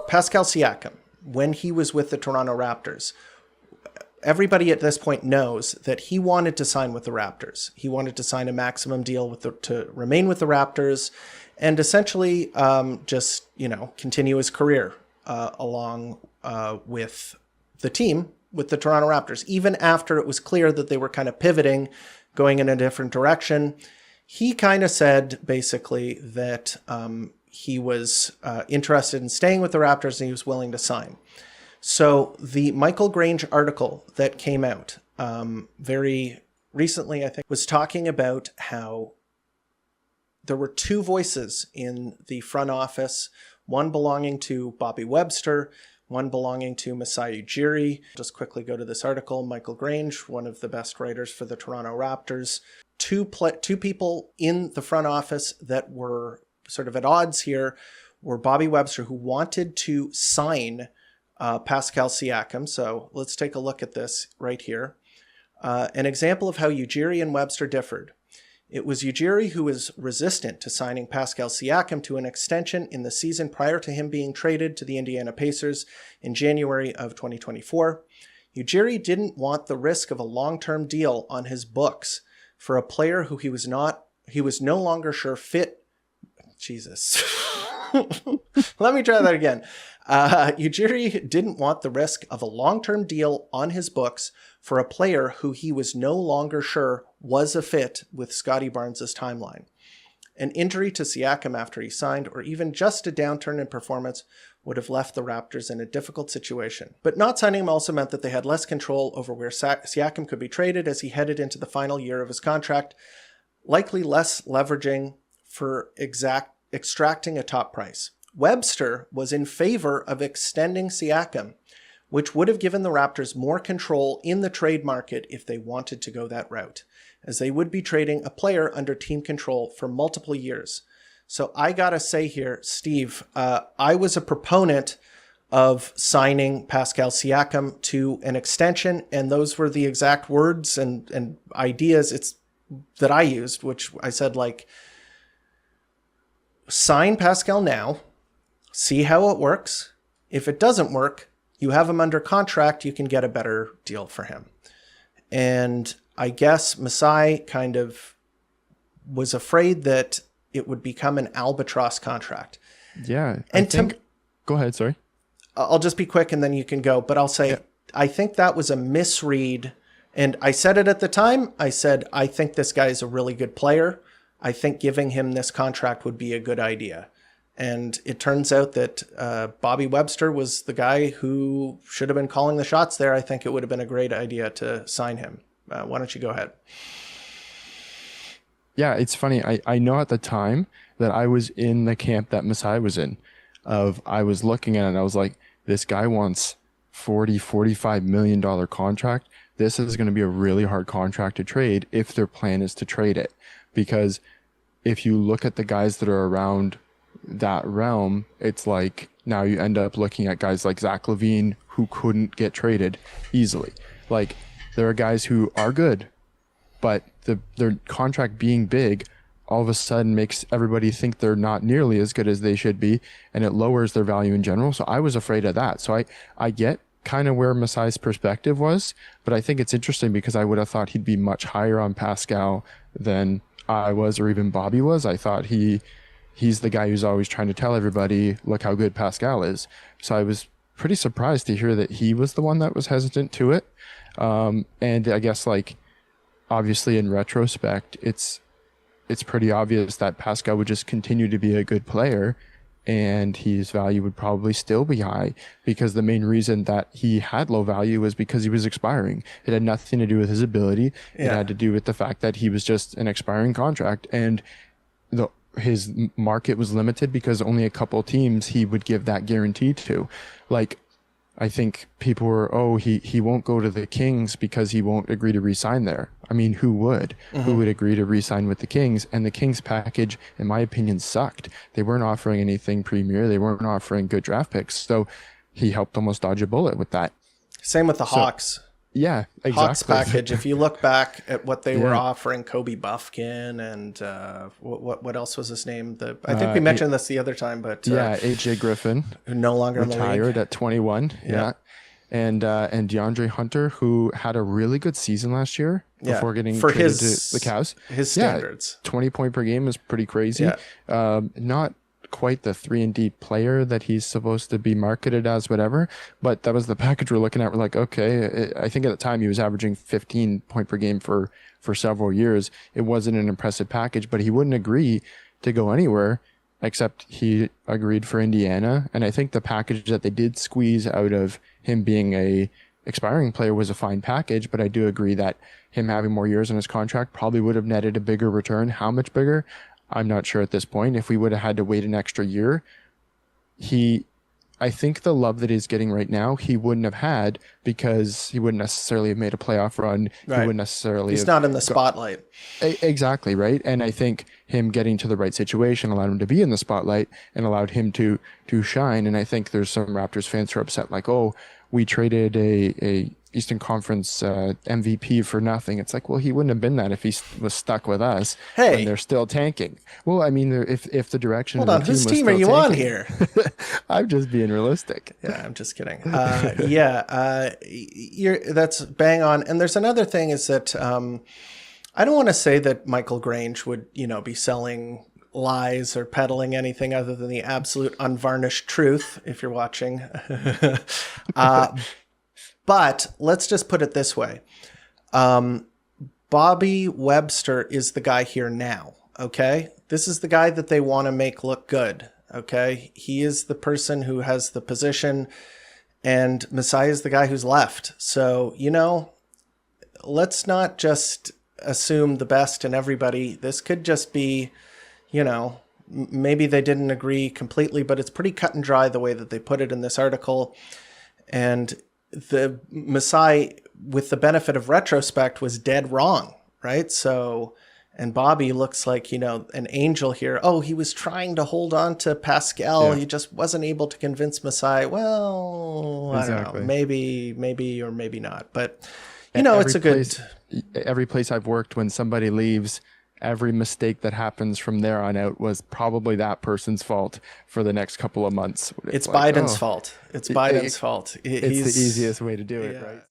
Pascal Siakam, when he was with the Toronto Raptors, everybody at this point knows that he wanted to sign with the Raptors. He wanted to sign a maximum deal to remain with the Raptors and essentially just, continue his career along with the team, with the Toronto Raptors. Even after it was clear that they were kind of pivoting, going in a different direction, he kind of said basically that he was interested in staying with the Raptors and he was willing to sign. So the Michael Grange article that came out very recently, I think, was talking about how there were two voices in the front office, one belonging to Bobby Webster, one belonging to Masai Ujiri. Just quickly go to this article. Michael Grange, one of the best writers for the Toronto Raptors. Two people in the front office that were sort of at odds here were Bobby Webster, who wanted to sign Pascal Siakam. So let's take a look at this right here. An example of how Ujiri and Webster differed. It was Ujiri who was resistant to signing Pascal Siakam to an extension in the season prior to him being traded to the Indiana Pacers in January of 2024. Ujiri didn't want the risk of a long-term deal on his books for a player who he was no longer sure fit. Jesus. Let me try that again. Ujiri didn't want the risk of a long-term deal on his books for a player who he was no longer sure was a fit with Scottie Barnes' timeline. An injury to Siakam after he signed, or even just a downturn in performance, would have left the Raptors in a difficult situation. But not signing him also meant that they had less control over where Siakam could be traded as he headed into the final year of his contract, likely less leveraging for extracting a top price. Webster was in favor of extending Siakam, which would have given the Raptors more control in the trade market if they wanted to go that route, as they would be trading a player under team control for multiple years. So I gotta say here, Steve, I was a proponent of signing Pascal Siakam to an extension, and those were the exact words and ideas that I used, which I said, sign Pascal now, see how it works. If it doesn't work, you have him under contract, you can get a better deal for him. And I guess Masai kind of was afraid that it would become an albatross contract. Yeah. Go ahead, sorry. I'll just be quick and then you can go. But I'll say, I think that was a misread. And I said it at the time. I said, I think this guy is a really good player. I think giving him this contract would be a good idea. And it turns out that Bobby Webster was the guy who should have been calling the shots there. I think it would have been a great idea to sign him. Why don't you go ahead? Yeah, it's funny. I know at the time that I was in the camp that Masai was in. I was looking at it and I was like, this guy wants $45 million contract. This is going to be a really hard contract to trade if their plan is to trade it. Because if you look at the guys that are around that realm, it's like now you end up looking at guys like Zach LaVine who couldn't get traded easily. Like there are guys who are good, but their contract being big all of a sudden makes everybody think they're not nearly as good as they should be, and it lowers their value in general. So I was afraid of that. So I get kind of where Masai's perspective was, but I think it's interesting because I would have thought he'd be much higher on Pascal than I was, or even Bobby was. I thought he's the guy who's always trying to tell everybody, look how good Pascal is. So I was pretty surprised to hear that he was the one that was hesitant to it. And I guess obviously in retrospect, it's pretty obvious that Pascal would just continue to be a good player and his value would probably still be high, because the main reason that he had low value was because he was expiring. It had nothing to do with his ability. Yeah. It had to do with the fact that he was just an expiring contract, and his market was limited because only a couple teams he would give that guarantee to. I think people were, he won't go to the Kings because he won't agree to re-sign there. I mean, who would? Mm-hmm. Who would agree to re-sign with the Kings? And the Kings package, in my opinion, sucked. They weren't offering anything premier. They weren't offering good draft picks. So he helped almost dodge a bullet with that. Same with the Hawks. Yeah, Hawks exactly. package. If you look back at what they were Yeah. offering, Kobe Buffkin and what else was his name? I think we mentioned this the other time, but Yeah, AJ Griffin no longer in the league. retired at 21. Yeah. And DeAndre Hunter, who had a really good season last year before getting for traded to the Cavs. his standards. 20 point per game is pretty crazy. Yeah. Not quite the 3-and-D player that he's supposed to be marketed as, whatever, but that was the package we're looking at. We're like, okay, I think at the time he was averaging 15 point per game for several years. It wasn't an impressive package, but he wouldn't agree to go anywhere except he agreed for Indiana. And I think the package that they did squeeze out of him being a expiring player was a fine package, but I do agree that him having more years on his contract probably would have netted a bigger return. How much bigger? I'm not sure at this point. If we would have had to wait an extra year, I think the love that he's getting right now, he wouldn't have had because he wouldn't necessarily have made a playoff run. Right. He wouldn't necessarily He's have not in the spotlight. Exactly, right? And I think him getting to the right situation allowed him to be in the spotlight and allowed him to shine. And I think there's some Raptors fans who are upset, like, oh, we traded a Eastern Conference MVP for nothing. It's like, well, he wouldn't have been that if he was stuck with us. Hey, when they're still tanking. Well, I mean, if the direction hold of on, the team whose was team are still you on tanking- here? I'm just being realistic. Yeah, I'm just kidding. That's bang on. And there's another thing is that I don't want to say that Michael Grange would, be selling lies or peddling anything other than the absolute unvarnished truth, if you're watching. But let's just put it this way. Bobby Webster is the guy here now, okay? This is the guy that they want to make look good, okay? He is the person who has the position, and Masai is the guy who's left. So, let's not just assume the best in everybody. This could just be, maybe they didn't agree completely, but it's pretty cut and dry the way that they put it in this article. And the Masai, with the benefit of retrospect, was dead wrong, right? So, and Bobby looks like, an angel here. Oh, he was trying to hold on to Pascal. He just wasn't able to convince Masai. Well, I don't know. Maybe, or maybe not. But, it's a good... Every place I've worked, when somebody leaves, every mistake that happens from there on out was probably that person's fault for the next couple of months. It's like, Biden's fault. It's Biden's fault. It's the easiest way to do it, right?